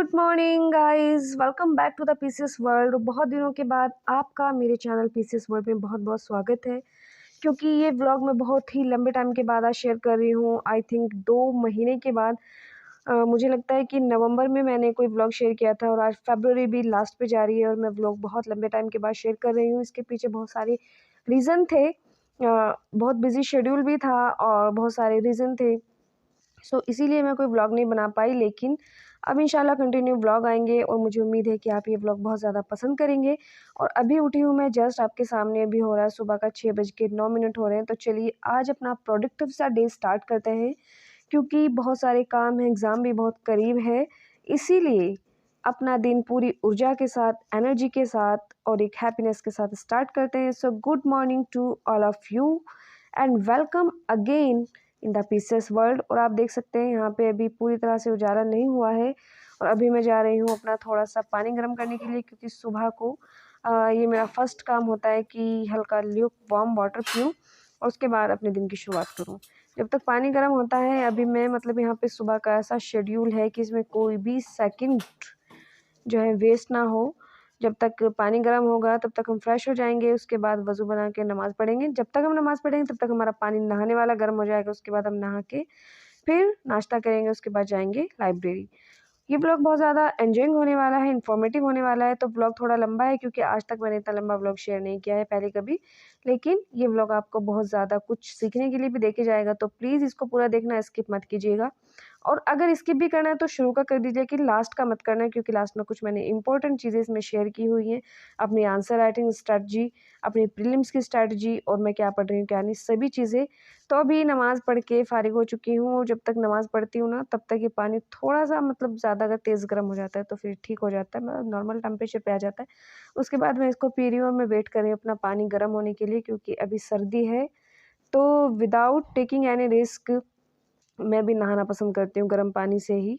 Good morning guys, welcome back to the PCS world. बहुत दिनों के बाद आपका मेरे चैनल पीसीएस वर्ल्ड में बहुत बहुत स्वागत है। क्योंकि ये व्लॉग मैं बहुत ही लंबे टाइम के बाद आज शेयर कर रही हूँ। आई थिंक 2 महीने के बाद। मुझे लगता है कि नवंबर में मैंने कोई व्लॉग शेयर किया था और आज फरवरी भी लास्ट पे जा रही है और मैं व्लॉग बहुत लंबे टाइम के बाद शेयर कर रही हूँ। इसके पीछे बहुत सारे रीज़न थे। बहुत बिजी शेड्यूल भी था और बहुत सारे रीज़न थे। इसीलिए मैं कोई व्लॉग नहीं बना पाई, लेकिन अब इंशाल्लाह कंटिन्यू व्लॉग आएंगे और मुझे उम्मीद है कि आप ये व्लॉग बहुत ज़्यादा पसंद करेंगे। और अभी उठी हूँ मैं जस्ट आपके सामने। अभी हो रहा है सुबह का 6:09 हो रहे हैं। तो चलिए आज अपना प्रोडक्टिव सा डे स्टार्ट करते हैं, क्योंकि बहुत सारे काम हैं, एग्ज़ाम भी बहुत करीब है। इसीलिए अपना दिन पूरी ऊर्जा के साथ, एनर्जी के साथ और एक हैप्पीनेस के साथ स्टार्ट करते हैं। So good morning to all of you and welcome again in the PCS world. और आप देख सकते हैं यहाँ पे अभी पूरी तरह से उजाला नहीं हुआ है और अभी मैं जा रही हूँ अपना थोड़ा सा पानी गर्म करने के लिए, क्योंकि सुबह को ये मेरा फर्स्ट काम होता है कि हल्का ल्यूक वार्म वाटर पीऊँ और उसके बाद अपने दिन की शुरुआत करूँ। जब तक पानी गर्म होता है अभी मैं यहाँ पे सुबह का ऐसा शेड्यूल है कि इसमें कोई भी सेकंड जो है वेस्ट ना हो। जब तक पानी गर्म होगा तब तक हम फ्रेश हो जाएंगे। उसके बाद वज़ू बना के नमाज़ पढ़ेंगे। जब तक हम नमाज़ पढ़ेंगे तब तक हमारा पानी नहाने वाला गर्म हो जाएगा। उसके बाद हम नहा के फिर नाश्ता करेंगे। उसके बाद जाएंगे लाइब्रेरी। ये ब्लॉग बहुत ज़्यादा एंजॉइंग होने वाला है, इन्फॉर्मेटिव होने वाला है। तो ब्लॉग थोड़ा लंबा है क्योंकि आज तक मैंने इतना लंबा ब्लॉग शेयर नहीं किया है पहले कभी। लेकिन ये ब्लॉग आपको बहुत ज़्यादा कुछ सीखने के लिए भी देके जाएगा, तो प्लीज़ इसको पूरा देखना, स्किप मत कीजिएगा। और अगर स्किप भी करना है तो शुरू का कर दीजिए कि लास्ट का मत करना है, क्योंकि लास्ट में कुछ मैंने इंपॉर्टेंट चीज़ें इसमें शेयर की हुई हैं। अपनी आंसर राइटिंग स्ट्रैटेजी, अपनी प्रीलिम्स की स्ट्रैटेजी और मैं क्या पढ़ रही हूँ क्या नहीं, सभी चीज़ें। तो अभी नमाज़ पढ़ के फ़ारिग हो चुकी हूँ। जब तक नमाज़ पढ़ती हूँ ना तब तक ये पानी थोड़ा सा ज़्यादा अगर तेज़ गर्म हो जाता है तो फिर ठीक हो जाता है, मतलब नॉर्मल टेम्परेचर पे आ जाता है। उसके बाद मैं इसको पी रही हूँ और मैं वेट कर रही हूँ अपना पानी गर्म होने के लिए, क्योंकि अभी सर्दी है। तो विदाउट टेकिंग एनी रिस्क मैं भी नहाना पसंद करती हूँ गर्म पानी से ही।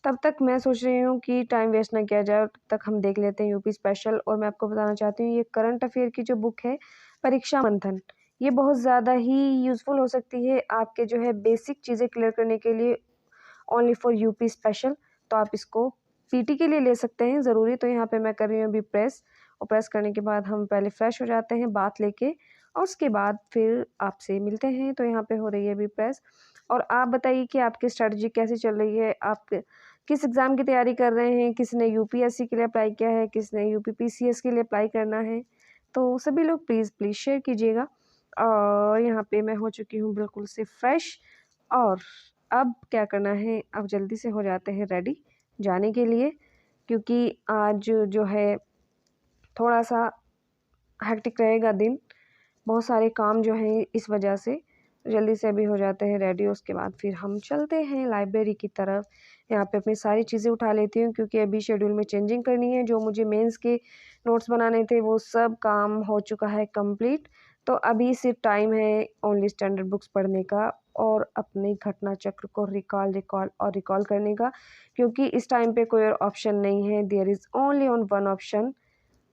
तब तक मैं सोच रही हूँ कि टाइम वेस्ट ना किया जाए और तब तक हम देख लेते हैं यूपी स्पेशल। और मैं आपको बताना चाहती हूँ ये करंट अफेयर की जो बुक है परीक्षा मंथन, ये बहुत ज़्यादा ही यूज़फुल हो सकती है आपके जो है बेसिक चीज़ें क्लियर करने के लिए, ओनली फॉर यूपी स्पेशल। तो आप इसको पीटी के लिए ले सकते हैं ज़रूरी। तो यहाँ पे मैं कर रही हूँ अभी प्रेस, और प्रेस करने के बाद हम पहले फ्रेश हो जाते हैं बात लेके, और उसके बाद फिर आपसे मिलते हैं। तो यहाँ पे हो रही है अभी प्रेस। और आप बताइए कि आपकी स्ट्रेटजी कैसी चल रही है, आप किस एग्ज़ाम की तैयारी कर रहे हैं, किसने यूपीएससी के लिए अप्लाई किया है, किसने यूपीपीसीएस के लिए अप्लाई करना है। तो सभी लोग प्लीज़ प्लीज़ शेयर कीजिएगा। और यहाँ पे मैं हो चुकी हूँ बिल्कुल से फ्रेश। और अब क्या करना है, अब जल्दी से हो जाते हैं रेडी जाने के लिए, क्योंकि आज जो है थोड़ा सा हेक्टिक रहेगा दिन। बहुत सारे काम जो हैं इस वजह से। जल्दी से अभी हो जाते हैं रेडी, उसके बाद फिर हम चलते हैं लाइब्रेरी की तरफ। यहाँ पे अपनी सारी चीज़ें उठा लेती हूँ, क्योंकि अभी शेड्यूल में चेंजिंग करनी है। जो मुझे मेंस के नोट्स बनाने थे वो सब काम हो चुका है कंप्लीट। तो अभी सिर्फ टाइम है ओनली स्टैंडर्ड बुक्स पढ़ने का और अपने घटना चक्र को रिकॉल करने का, क्योंकि इस टाइम पे कोई और ऑप्शन नहीं है। There is only on one option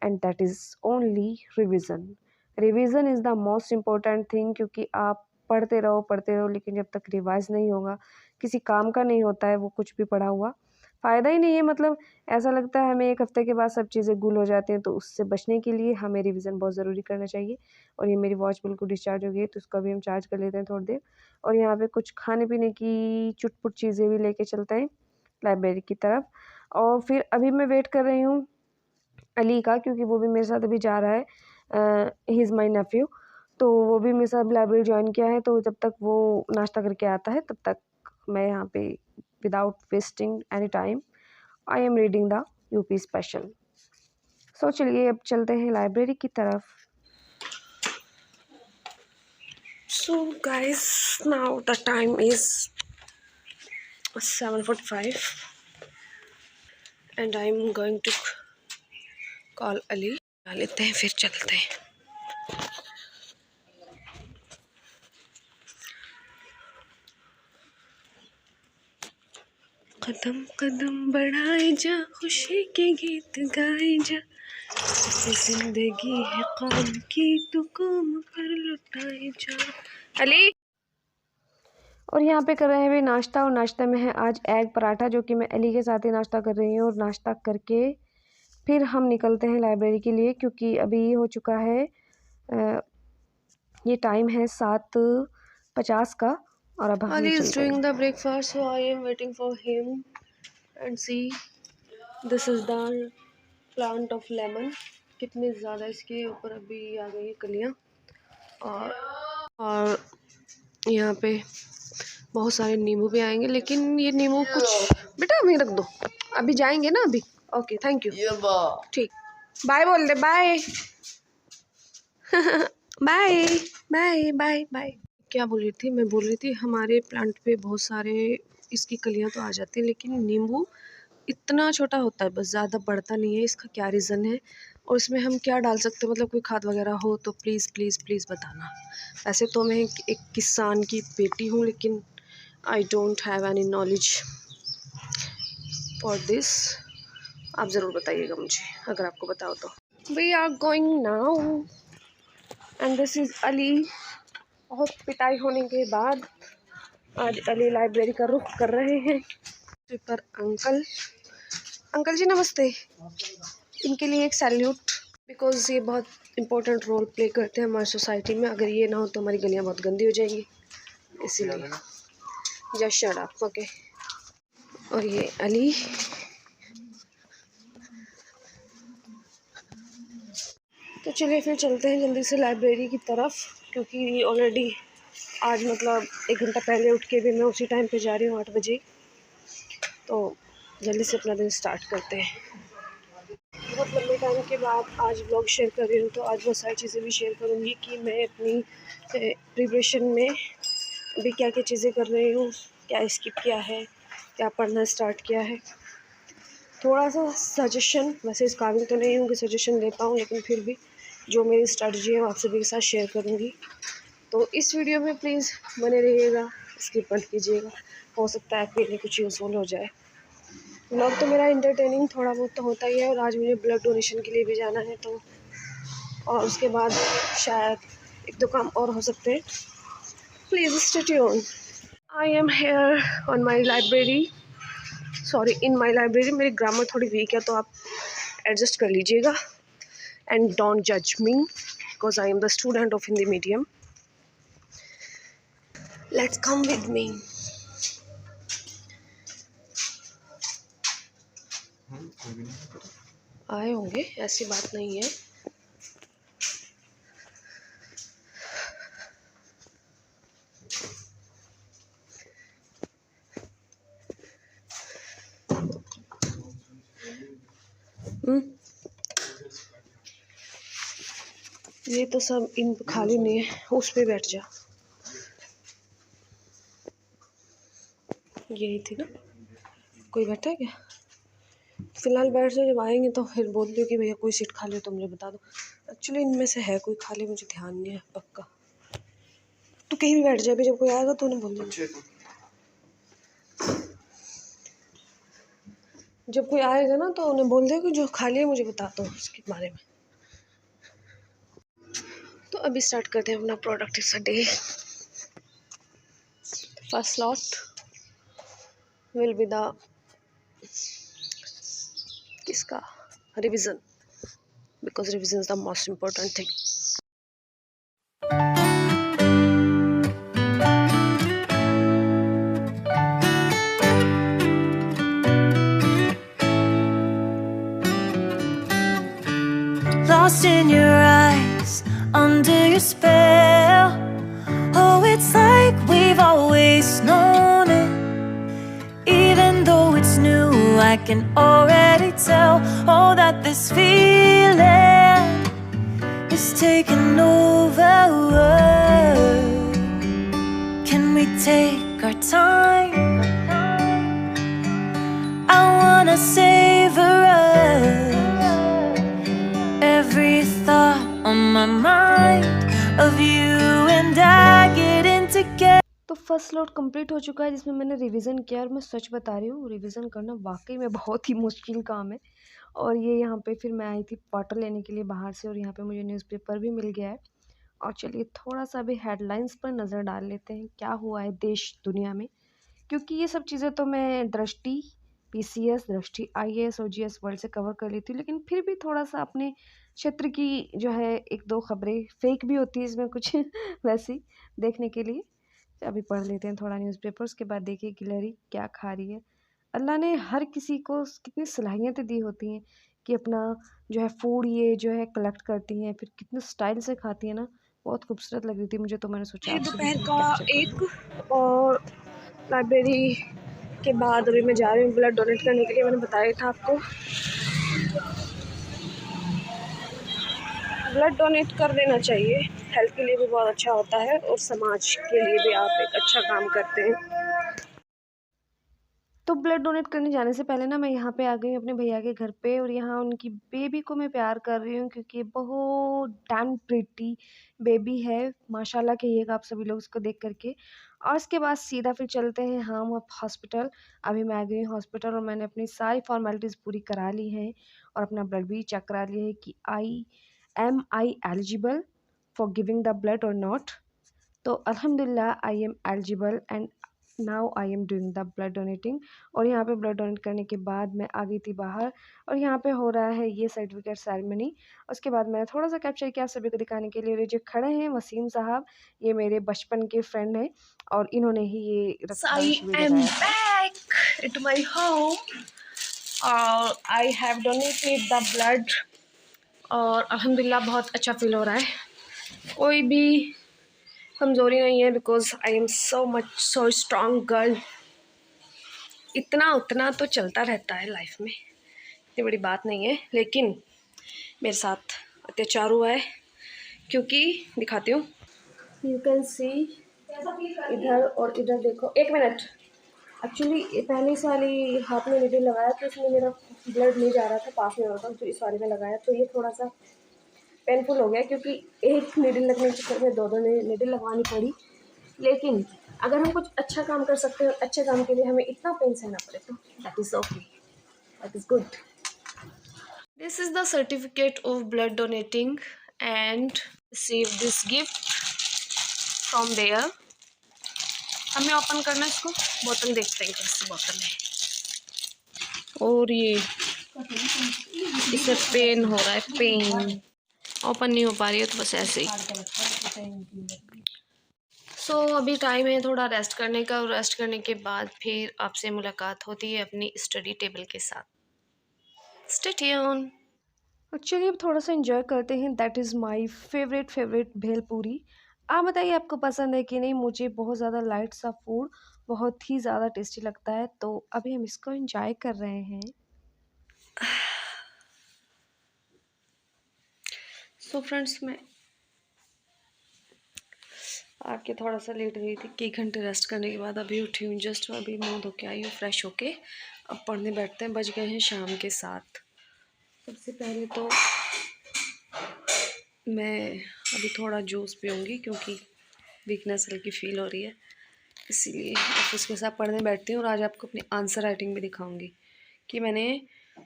and that is only revision. Revision is the most important thing, क्योंकि आप पढ़ते रहो लेकिन जब तक रिवाइज नहीं होगा किसी काम का नहीं होता है वो कुछ भी पढ़ा हुआ, फ़ायदा ही नहीं है। मतलब ऐसा लगता है हमें 1 हफ्ते के बाद सब चीज़ें गुल हो जाती हैं। तो उससे बचने के लिए हमें रिवीजन बहुत ज़रूरी करना चाहिए। और ये मेरी वॉच बिल्कुल डिस्चार्ज हो गई है, तो उसको भी हम चार्ज कर लेते हैं थोड़ी देर। और यहाँ पे कुछ खाने पीने की चुटपुट चीज़ें भी लेके चलते हैं लाइब्रेरी की तरफ। और फिर अभी मैं वेट कर रही हूँ अली का, क्योंकि वो भी मेरे साथ अभी जा रहा है। He is my nephew. तो वो भी मेरे साथ लाइब्रेरी ज्वाइन किया है। तो जब तक वो नाश्ता करके आता है तब तक मैं यहाँ पे without wasting any time I am reading the UP special. So चलिए अब चलते हैं लाइब्रेरी की तरफ। So guys, now the time is 7:45 and I am going to call Ali. लेते हैं फिर चलते हैं। कदम कदम बढ़ाए जा, खुशी के गीत गाए जा, जिंदगी है कौम की तू कौम पर लुटाए जा। अली और यहाँ पे कर रहे हैं भी नाश्ता, और नाश्ता में है आज एग पराठा, जो कि मैं अली के साथ ही नाश्ता कर रही हूँ। और नाश्ता करके फिर हम निकलते हैं लाइब्रेरी के लिए, क्योंकि अभी हो चुका है ये टाइम है 7:50 का, और अब हम Ali is चलते doing हैं। the breakfast, so I am waiting for him. And see, this is the plant of lemon. कितने ज़्यादा इसके ऊपर अभी आ गई है कलियाँ। और यहाँ पे बहुत सारे नींबू भी आएंगे, लेकिन ये नींबू कुछ बेटा अभी रख दो, अभी जाएंगे ना अभी। Okay, thank you. ठीक, बाय बोल दे, bye. Bye bye bye bye. क्या बोल रही थी? मैं बोल रही थी हमारे प्लांट पे बहुत सारे इसकी कलियां तो आ जाती हैं, लेकिन नींबू इतना छोटा होता है, बस, ज़्यादा बढ़ता नहीं है। इसका क्या रीज़न है और इसमें हम क्या डाल सकते हैं? मतलब कोई खाद वगैरह हो तो प्लीज़ प्लीज़ प्लीज़ बताना। वैसे तो मैं एक किसान की बेटी हूँ, लेकिन I don't have any knowledge for this. आप ज़रूर बताइएगा मुझे अगर आपको बताओ तो। We are going now and this is Ali. बहुत पिटाई होने के बाद आज अली लाइब्रेरी का रुख कर रहे हैं। पर अंकल जी नमस्ते। इनके लिए एक सैल्यूट, बिकॉज़ ये बहुत इम्पोर्टेंट रोल प्ले करते हैं हमारी सोसाइटी में। अगर ये ना हो तो हमारी गलियाँ बहुत गंदी हो जाएंगी, इसीलिए जस्ट शट अप, ओके। और ये अली, तो चलिए फिर चलते हैं जल्दी से लाइब्रेरी की तरफ, क्योंकि ऑलरेडी आज मतलब 1 घंटा पहले उठ के भी मैं उसी टाइम पे जा रही हूँ, 8 बजे। तो जल्दी से अपना दिन स्टार्ट करते हैं। बहुत लंबे टाइम के बाद आज ब्लॉग शेयर कर रही हूँ, तो आज बहुत सारी चीज़ें भी शेयर करूँगी कि मैं अपनी प्रिपरेशन में अभी क्या क्या चीज़ें कर रही हूँ, क्या स्किप किया है, क्या पढ़ना स्टार्ट किया है। थोड़ा सा सजेशन, वैसे इस काबिल तो नहीं हूँ कि सजेशन दे पाऊँ, लेकिन फिर भी जो मेरी स्ट्रेटजी है वो आप सभी के साथ शेयर करूँगी। तो इस वीडियो में प्लीज़ बने रहिएगा, स्किप मत कीजिएगा, हो सकता है आपके लिए कुछ यूज़फुल हो जाए। व्लॉग तो मेरा इंटरटेनिंग थोड़ा बहुत तो होता ही है, और आज मुझे ब्लड डोनेशन के लिए भी जाना है, तो और उसके बाद शायद 1-2 काम और हो सकते हैं। Please stay tuned. I am here on my library, sorry in my library. मेरी ग्रामर थोड़ी वीक है, तो आप एडजस्ट कर लीजिएगा एंड डोंट जज me, because I am the student of Hindi medium. Let's come with me. आए होंगे, ऐसी बात नहीं है। ये तो सब इन खाली नहीं है, उस पे बैठ जा। यही थी ना, कोई बैठा है क्या? फ़िलहाल बैठ जाओ, जब आएंगे तो फिर बोल दो कि भैया कोई सीट खाली हो तो मुझे बता दो। एक्चुअली इनमें से है कोई खाली, मुझे ध्यान नहीं है पक्का। तू कहीं भी बैठ जा, अभी जब कोई आएगा तो उन्हें बोल दो। जब कोई आएगा ना तो उन्हें बोल दे कि जो खाली है मुझे बता दो उसके बारे में। तो अभी स्टार्ट करते हैं अपना productive day. First slot will be the किसका revision, because revision is the most important thing. Lost in your eyes, under your spell. Oh, it's like we've always known it. Even though it's new, I can already tell. Oh, that this feeling is taking over. Can we take our time? I wanna savor us. Every thought on my mind of you and I getting together. तो first slot complete हो चुका है, जिसमें मैंने revision किया, और मैं सच बता रही हूँ रिवीजन करना वाकई में बहुत ही मुश्किल काम है। और ये यहाँ पे फिर मैं आई थी वाटर लेने के लिए बाहर से, और यहाँ पे मुझे न्यूज़पेपर भी मिल गया है। और चलिए थोड़ा सा अभी हेडलाइंस पर नज़र डाल लेते हैं क्या हुआ है देश दुनिया में, क्योंकि ये सब चीज़ें तो मैं दृष्टि, पीसीएस, दृष्टि आईएएस और जीएस वर्ल्ड से कवर कर लेती हूँ, लेकिन फिर भी थोड़ा सा अपने क्षेत्र की जो है एक दो खबरें फेक भी होती है इसमें कुछ वैसी देखने के लिए। अभी पढ़ लेते हैं थोड़ा न्यूज़पेपर, उसके बाद देखिए गिलहरी क्या खा रही है। अल्लाह ने हर किसी को कितनी सलाहियतें दी होती हैं कि अपना जो है फूड ये जो है कलेक्ट करती हैं, फिर कितने स्टाइल से खाती हैं ना, बहुत खूबसूरत लग रही थी मुझे, तो मैंने सोचा ये आपसे भी दोपहर थोड़ा का कैप्चर कर लूँ। 1 और लाइब्रेरी के बाद अभी मैं जा रही हूँ ब्लड डोनेट करने के लिए। मैंने बताया था आपको, ब्लड डोनेट कर देना चाहिए, हेल्थ के लिए भी बहुत अच्छा होता है और समाज के लिए भी आप एक अच्छा काम करते हैं। तो ब्लड डोनेट करने जाने से पहले ना मैं यहाँ पे आ गई हूँ अपने भैया के घर पे, और यहाँ उनकी बेबी को मैं प्यार कर रही हूँ क्योंकि बहुत डैम प्रिटी बेबी है, माशाल्लाह कहिएगा आप सभी लोग उसको देख करके। और उसके बाद सीधा फिर चलते हैं हम अब हॉस्पिटल। अभी मैं आ गई हूँ हॉस्पिटल और मैंने अपनी सारी फॉर्मेलिटीज़ पूरी करा ली हैं और अपना ब्लड भी चेक करा लिया है कि I eligible for giving the blood और नॉट। तो अल्हम्दुलिल्लाह I am eligible and now I am doing the blood donating. और यहाँ पे ब्लड डोनेट करने के बाद मैं आ गई थी बाहर, और यहाँ पे हो रहा है ये सर्टिफिकेट सेरेमनी। उसके बाद मैंने थोड़ा सा कैप्चर किया सभी को दिखाने के लिए। और ये जो खड़े हैं वसीम साहब, ये मेरे बचपन के फ्रेंड हैं और इन्होंने ही ये So रक्तदान I शिविर am लगाया था। back at my home और I have donated the blood और अल्हम्दुलिल्लाह बहुत अच्छा फील हो रहा है। कोई भी कमज़ोरी नहीं है because I am so much so strong girl. इतना उतना तो चलता रहता है लाइफ में, इतनी बड़ी बात नहीं है, लेकिन मेरे साथ अत्याचार हुआ है क्योंकि दिखाती हूँ। यू कैन सी इधर और इधर देखो, एक मिनट। एक्चुअली पहले इस वाली हाथ में निडल लगाया तो इसमें मेरा ब्लड नहीं जा रहा था, पास नहीं हो रहा था, तो इस वाली में लगाया तो ये थोड़ा सा पेनफुल हो गया क्योंकि एक निडल लगने के चक्कर में दो निडल लगवानी पड़ी। लेकिन अगर हम कुछ अच्छा काम कर सकते हैं और अच्छे काम के लिए हमें इतना पेन सहना पड़े तो that is okay, that is good. This is the certificate of blood donating and receive this gift from there. हमें ओपन करना है इसको, बोतल देखते हैं कैसी बोतल है। और ये इसे पेन हो रहा है, पेन ओपन नहीं हो पा रही है तो बस ऐसे ही। सो अभी टाइम है थोड़ा रेस्ट करने का, और रेस्ट करने के बाद फिर आपसे मुलाकात होती है अपनी स्टडी टेबल के साथ। Stay tune. चलिए अब थोड़ा सा एंजॉय करते हैं, that is my favourite bhelpuri. आप बताइए आपको पसंद है कि नहीं। मुझे बहुत ज़्यादा लाइट सा फूड बहुत ही ज़्यादा टेस्टी लगता है, तो अभी हम इसको एंजॉय कर रहे हैं। सो फ्रेंड्स, मैं आके थोड़ा सा लेट गई थी कि 1 घंटे रेस्ट करने के बाद अभी उठी हूँ जस्ट, अभी मुँह धो के आई हूँ फ्रेश होके। अब पढ़ने बैठते हैं, बज गए हैं शाम के 7। सबसे पहले तो मैं अभी थोड़ा जूस पीऊँगी क्योंकि वीकनेस हल्की फील हो रही है, इसीलिए अब उसके साथ पढ़ने बैठती हूँ। और आज आपको अपनी आंसर राइटिंग भी दिखाऊंगी कि मैंने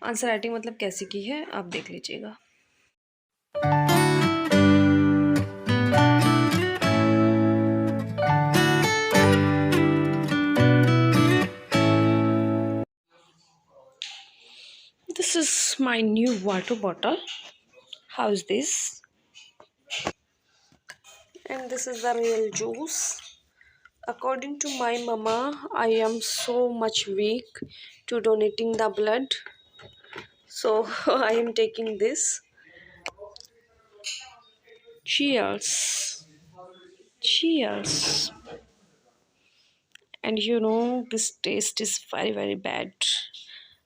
आंसर राइटिंग मतलब कैसी की है, आप देख लीजिएगा। This is my new water bottle. How is this? And this is the real juice. According to my mama, I am so much weak to donating the blood. So I am taking this. Cheers. Cheers. And you know, this taste is very bad.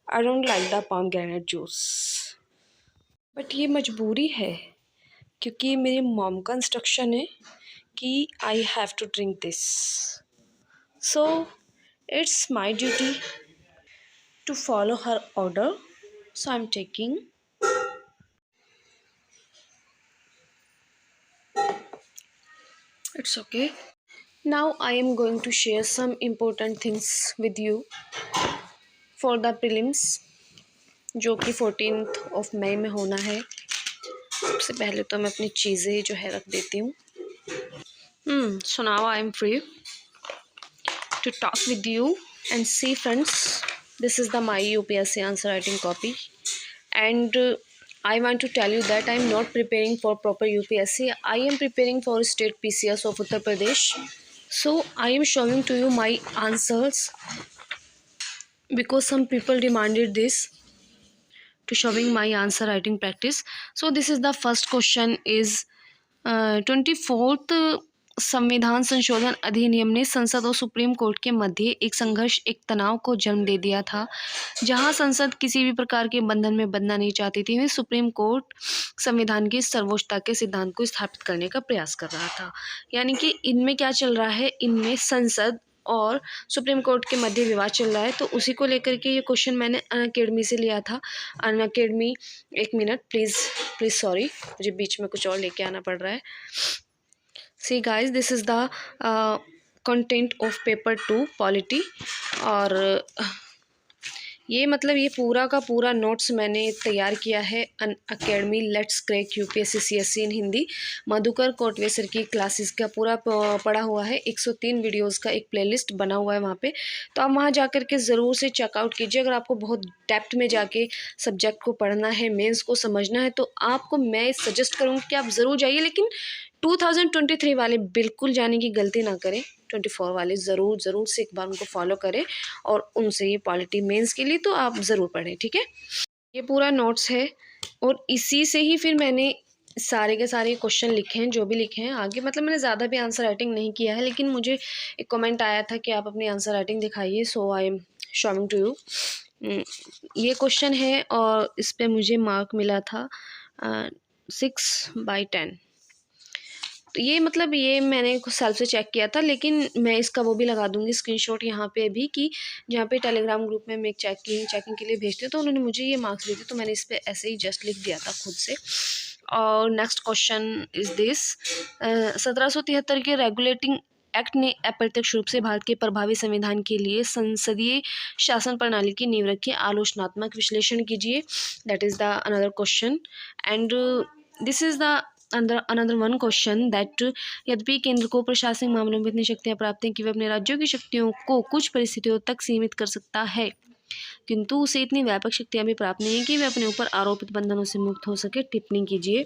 I don't like the pomegranate juice. But ये मजबूरी है क्योंकि मेरी mom का instruction है कि I have to drink this, so it's my duty to follow her order, so I am taking. It's okay. Now I am going to share some important things with you for the prelims, जो कि 14 मई में होना है। सबसे पहले तो मैं अपनी चीज़ें जो है रख देती हूँ। So now I am free to talk with you and see, friends. This is the my UPSC answer writing copy, and I want to tell you that I am not preparing for proper UPSC. I am preparing for state PCS of Uttar Pradesh. So I am showing to you my answers because some people demanded this to showing my answer writing practice. So this is the first question is 24th संविधान संशोधन अधिनियम ने संसद और supreme court के मध्य एक संघर्ष, एक तनाव को जन्म दे दिया था। जहां संसद किसी भी प्रकार के बंधन में बंधना नहीं चाहती थी, वहीं सुप्रीम कोर्ट संविधान की सर्वोच्चता के सिद्धांत को स्थापित करने का प्रयास कर रहा था। यानी कि इनमें क्या चल रहा है, इनमें संसद और सुप्रीम कोर्ट के मध्य विवाद चल रहा है। तो उसी को लेकर के ये क्वेश्चन मैंने अनअकैडमी से लिया था। अनअकैडमी, एक मिनट प्लीज़ सॉरी, मुझे बीच में कुछ और लेके आना पड़ रहा है। See guys, this is the content of paper 2 polity. और ये मतलब ये पूरा का पूरा नोट्स मैंने तैयार किया है Unacademy let's crack UPSC CSC in Hindi. Madhukar Kotwe sir की क्लासेस का पूरा पढ़ा हुआ है। 103 वीडियोस का एक प्लेलिस्ट बना हुआ है वहाँ पे, तो आप वहाँ जाकर के ज़रूर से चेकआउट कीजिए। अगर आपको बहुत डेप्थ में जाके सब्जेक्ट को पढ़ना है, मेंस को समझना है, तो आपको मैं सजेस्ट करूँगी कि आप ज़रूर जाइए। लेकिन 2023 वाले बिल्कुल जाने की गलती ना करें। 24 वाले ज़रूर से एक बार उनको फॉलो करें और उनसे ये पॉलिटी मेंस के लिए तो आप ज़रूर पढ़ें, ठीक है। ये पूरा नोट्स है और इसी से ही फिर मैंने सारे के सारे क्वेश्चन लिखे हैं, जो भी लिखे हैं आगे। मतलब मैंने ज़्यादा भी आंसर राइटिंग नहीं किया है, लेकिन मुझे एक कमेंट आया था कि आप अपनी आंसर राइटिंग दिखाइए, so I am showing to you. ये क्वेश्चन है और इस पर मुझे मार्क मिला था 6/10। तो ये मतलब ये मैंने सेल्फ से चेक किया था, लेकिन मैं इसका वो भी लगा दूंगी स्क्रीनशॉट यहाँ पे भी, कि जहाँ पे टेलीग्राम ग्रुप में मैं चेकिंग के लिए भेजती हूँ, तो उन्होंने मुझे ये मार्क्स दिए थे, तो मैंने इस पर ऐसे ही जस्ट लिख दिया था खुद से। और नेक्स्ट क्वेश्चन इज दिस, 1773 के रेगुलेटिंग एक्ट ने अप्रत्यक्ष रूप से भारत के प्रभावी संविधान के लिए संसदीय शासन प्रणाली की नींव रखी। आलोचनात्मक विश्लेषण कीजिए। That is the another question. And this is the another one question that यद्यपि केंद्र को प्रशासनिक मामलों में इतनी शक्तियाँ प्राप्त हैं कि वह अपने राज्यों की शक्तियों को कुछ परिस्थितियों तक सीमित कर सकता है, किंतु उसे इतनी व्यापक शक्तियाँ भी प्राप्त नहीं है कि वह अपने ऊपर आरोपित बंधनों से मुक्त हो सके। टिप्पणी कीजिए।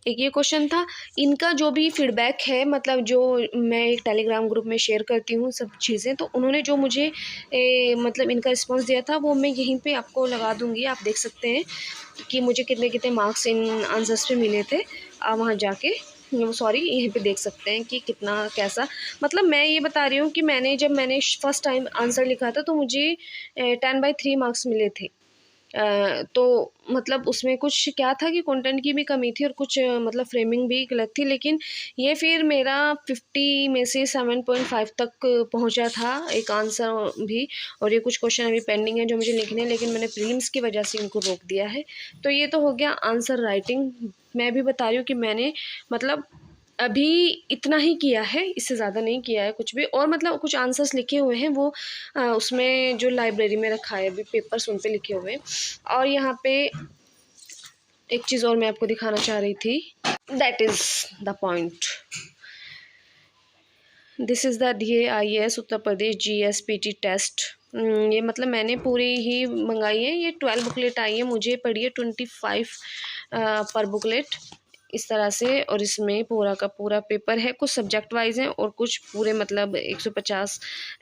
एक ये क्वेश्चन था। इनका जो भी फीडबैक है, मतलब जो मैं एक टेलीग्राम ग्रुप में शेयर करती हूँ सब चीज़ें, तो उन्होंने जो मुझे मतलब इनका रिस्पांस दिया था वो मैं यहीं पे आपको लगा दूँगी। आप देख सकते हैं कि मुझे कितने कितने मार्क्स इन आंसर्स पे मिले थे। आप वहाँ जाके यहीं पे देख सकते हैं कि कितना कैसा। मतलब मैं ये बता रही हूँ कि जब मैंने फर्स्ट टाइम आंसर लिखा था तो मुझे 10/3 मार्क्स मिले थे। तो मतलब उसमें कुछ क्या था कि कंटेंट की भी कमी थी और कुछ मतलब फ्रेमिंग भी गलत थी, लेकिन ये फिर मेरा 50 में से 7.5 तक पहुंचा था एक आंसर भी। और ये कुछ क्वेश्चन अभी पेंडिंग है जो मुझे लिखने हैं, लेकिन मैंने प्रीलिम्स की वजह से इनको रोक दिया है। तो ये तो हो गया आंसर राइटिंग। मैं भी बता रही हूँ कि मैंने मतलब अभी इतना ही किया है, इससे ज़्यादा नहीं किया है कुछ भी। और मतलब कुछ आंसर्स लिखे हुए हैं वो उसमें जो लाइब्रेरी में रखा है अभी पेपर्स, उन पे लिखे हुए हैं। और यहाँ पे एक चीज़ और मैं आपको दिखाना चाह रही थी, that is the point. This is the DAIS Uttar Pradesh GSPT test. ये मतलब मैंने पूरी ही मंगाई है। ये 12 बुकलेट आई है, मुझे पड़ी है 25 पर बुकलेट इस तरह से। और इसमें पूरा का पूरा पेपर है, कुछ सब्जेक्ट वाइज है और कुछ पूरे मतलब 150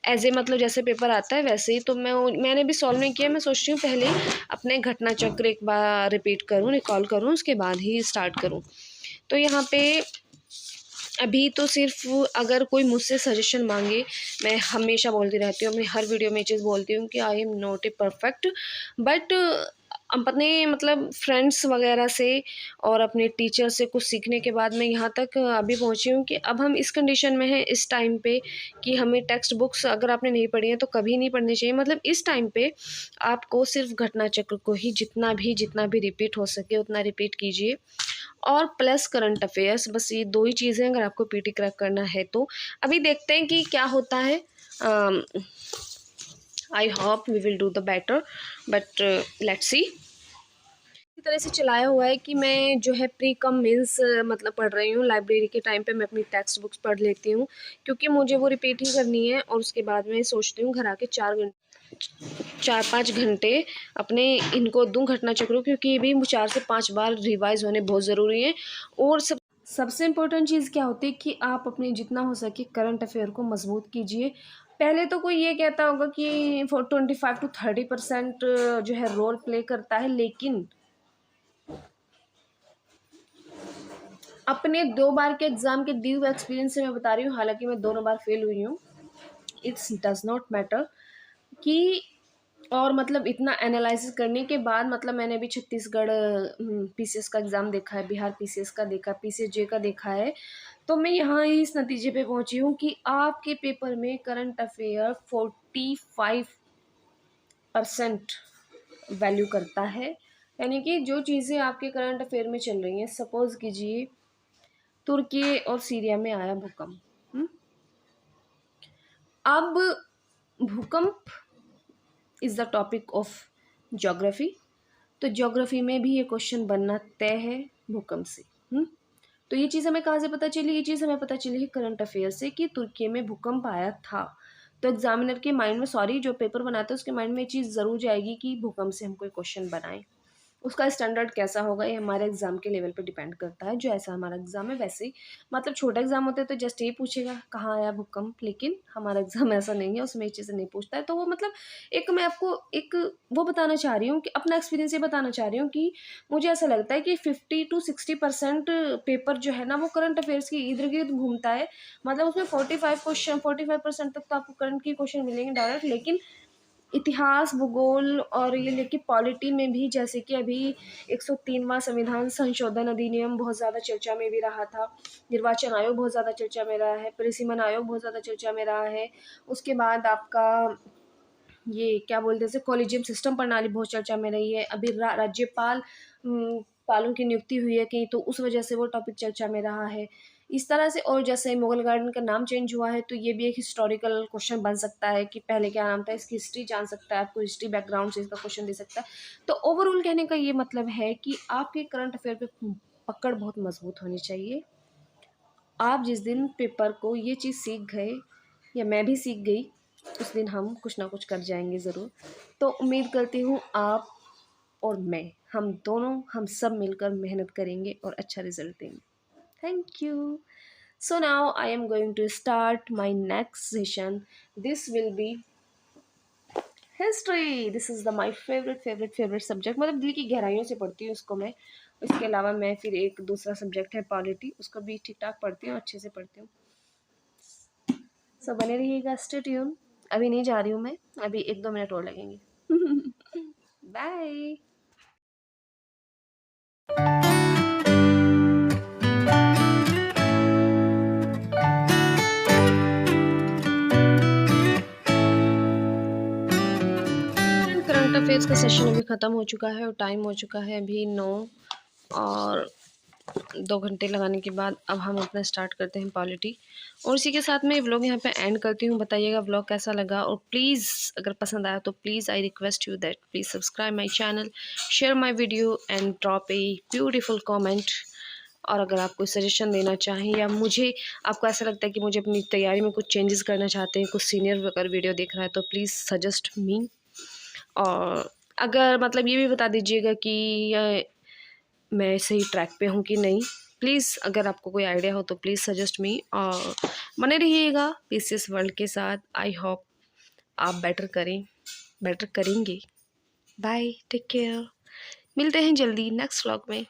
एज ए मतलब जैसे पेपर आता है वैसे ही। तो मैंने भी सॉल्व नहीं किया। मैं सोच रही हूँ पहले अपने घटना चक्र एक बार रिपीट करूँ, रिकॉल करूँ, उसके बाद ही स्टार्ट करूँ। तो यहाँ पे अभी तो सिर्फ अगर कोई मुझसे सजेशन मांगे, मैं हमेशा बोलती रहती हूँ, अपनी हर वीडियो में ये चीज़ बोलती हूँ कि I am not a perfect, but अपने मतलब फ्रेंड्स वगैरह से और अपने टीचर से कुछ सीखने के बाद मैं यहाँ तक अभी पहुँची हूँ कि अब हम इस कंडीशन में हैं इस टाइम पे कि हमें टेक्स्ट बुक्स अगर आपने नहीं पढ़ी हैं तो कभी नहीं पढ़नी चाहिए। मतलब इस टाइम पे आपको सिर्फ घटना चक्र को ही जितना भी रिपीट हो सके उतना रिपीट कीजिए, और प्लस करंट अफेयर्स। बस ये 2 ही चीज़ें अगर आपको PT क्रैक करना है तो। अभी देखते हैं कि क्या होता है। I hope we will do the better, but let's see. तरह से चलाया हुआ है कि मैं जो है प्री कम मेंस मतलब पढ़ रही हूँ। लाइब्रेरी के टाइम पे मैं अपनी टेक्स्ट बुक्स पढ़ लेती हूँ, क्योंकि मुझे वो रिपीट ही करनी है, और उसके बाद मैं सोचती हूँ घर आके 4-5 घंटे अपने इनको दूँ घटना चक्रों, क्योंकि ये भी 4 से 5 बार रिवाइज़ होने बहुत ज़रूरी हैं। और सबसे इम्पोर्टेंट चीज़ क्या होती है कि आप अपने जितना हो सके करंट अफेयर को मजबूत कीजिए। पहले तो कोई ये कहता होगा कि 25 to 30% जो है रोल प्ले करता है, लेकिन अपने 2 बार के एग्ज़ाम के दिए हुए एक्सपीरियंस से मैं बता रही हूँ, हालांकि मैं दोनों बार फेल हुई हूँ। इट्स डज नॉट मैटर कि, और मतलब इतना एनालिसिस करने के बाद मतलब मैंने भी छत्तीसगढ़ पीसीएस का एग्ज़ाम देखा है, बिहार पीसीएस का देखा, पीसीएसजे का देखा है, तो मैं यहाँ इस नतीजे पे पहुँची हूँ कि आपके पेपर में करंट अफेयर 45% वैल्यू करता है। यानी कि जो चीज़ें आपके करंट अफेयर में चल रही हैं, सपोज़ कीजिए तुर्की और सीरिया में आया भूकंप, अब भूकंप is the topic of geography, तो ज्योग्राफी में भी ये क्वेश्चन बनना तय है भूकंप से। तो ये चीज़ हमें कहाँ से पता चली? ये चीज़ हमें पता चली है करंट अफेयर से कि तुर्की में भूकंप आया था। तो एग्जामिनर के माइंड में, सॉरी जो पेपर बनाते हैं उसके माइंड में ये चीज़ ज़रूर जाएगी कि भूकंप से हम कोई क्वेश्चन बनाएं। उसका स्टैंडर्ड कैसा होगा ये हमारे एग्ज़ाम के लेवल पे डिपेंड करता है। जो ऐसा हमारा एग्ज़ाम है वैसे ही, मतलब छोटा एग्ज़ाम होता है तो जस्ट ये पूछेगा कहाँ आया भूकंप, लेकिन हमारा एग्ज़ाम ऐसा नहीं है, उसमें ये चीज़ें नहीं पूछता है। तो वो मतलब एक मैं आपको एक वो बताना चाह रही हूँ कि अपना एक्सपीरियंस ये बताना चाह रही हूँ कि मुझे ऐसा लगता है कि 50 to 60% पेपर जो है ना वो करंट अफेयर्स के इर्द गिर्द घूमता है। मतलब उसमें 45% तक तो आपको करंट के क्वेश्चन मिलेंगे डायरेक्ट, लेकिन इतिहास, भूगोल और ये लेके पॉलिटी में भी, जैसे कि अभी 103वां संविधान संशोधन अधिनियम बहुत ज़्यादा चर्चा में भी रहा था, निर्वाचन आयोग बहुत ज़्यादा चर्चा में रहा है, परिसीमन आयोग बहुत ज़्यादा चर्चा में रहा है, उसके बाद आपका ये क्या बोलते हैं, जैसे कॉलेजियम सिस्टम प्रणाली बहुत चर्चा में रही है, अभी राज्यपाल पालों की नियुक्ति हुई है कहीं, तो उस वजह से वो टॉपिक चर्चा में रहा है इस तरह से। और जैसे मुगल गार्डन का नाम चेंज हुआ है तो ये भी एक हिस्टोरिकल क्वेश्चन बन सकता है कि पहले क्या नाम था, इसकी हिस्ट्री जान सकता है, आपको हिस्ट्री बैकग्राउंड से इसका क्वेश्चन दे सकता है। तो ओवरऑल कहने का ये मतलब है कि आपके करंट अफेयर पे पकड़ बहुत मजबूत होनी चाहिए। आप जिस दिन पेपर को ये चीज़ सीख गए, या मैं भी सीख गई, उस दिन हम कुछ ना कुछ कर जाएंगे ज़रूर। तो उम्मीद करती हूँ आप और मैं, हम दोनों, हम सब मिलकर मेहनत करेंगे और अच्छा रिजल्ट देंगे। Thank you. So now I am going to start my next session. This will be history. This is my favorite subject. मतलब दिल की गहराइयों से पढ़ती हूँ उसको मैं। इसके अलावा मैं फिर एक दूसरा सब्जेक्ट है पॉलिटी, उसको भी ठीक ठाक पढ़ती हूँ, अच्छे से पढ़ती हूँ। So बने रहिएगा, स्टे ट्यून। अभी नहीं जा रही हूँ मैं, अभी 1-2 मिनट और लगेंगे। बाय। करंट अफेयर्स का सेशन अभी ख़त्म हो चुका है और टाइम हो चुका है अभी 9 और 2 घंटे लगाने के बाद अब हम अपना स्टार्ट करते हैं पॉलिटी। और इसी के साथ मैं व्लॉग यहाँ पे एंड करती हूँ। बताइएगा व्लॉग कैसा लगा, और प्लीज़ अगर पसंद आया तो please I request you that please subscribe my channel, share my video and drop a beautiful comment. और अगर आप कोई सजेशन देना चाहें, या मुझे आपको ऐसा लगता है कि मुझे अपनी तैयारी में कुछ चेंजेस करना चाहते हैं, कुछ सीनियर अगर वीडियो देख रहा है तो प्लीज़ सजेस्ट मी। और अगर मतलब ये भी बता दीजिएगा कि मैं सही ट्रैक पे हूँ कि नहीं। प्लीज़ अगर आपको कोई आइडिया हो तो प्लीज़ सजेस्ट मी। और बने रहिएगा पीसीएस वर्ल्ड के साथ। आई होप आप बेटर करेंगे। बाय, टेक केयर, मिलते हैं जल्दी नेक्स्ट व्लॉग में।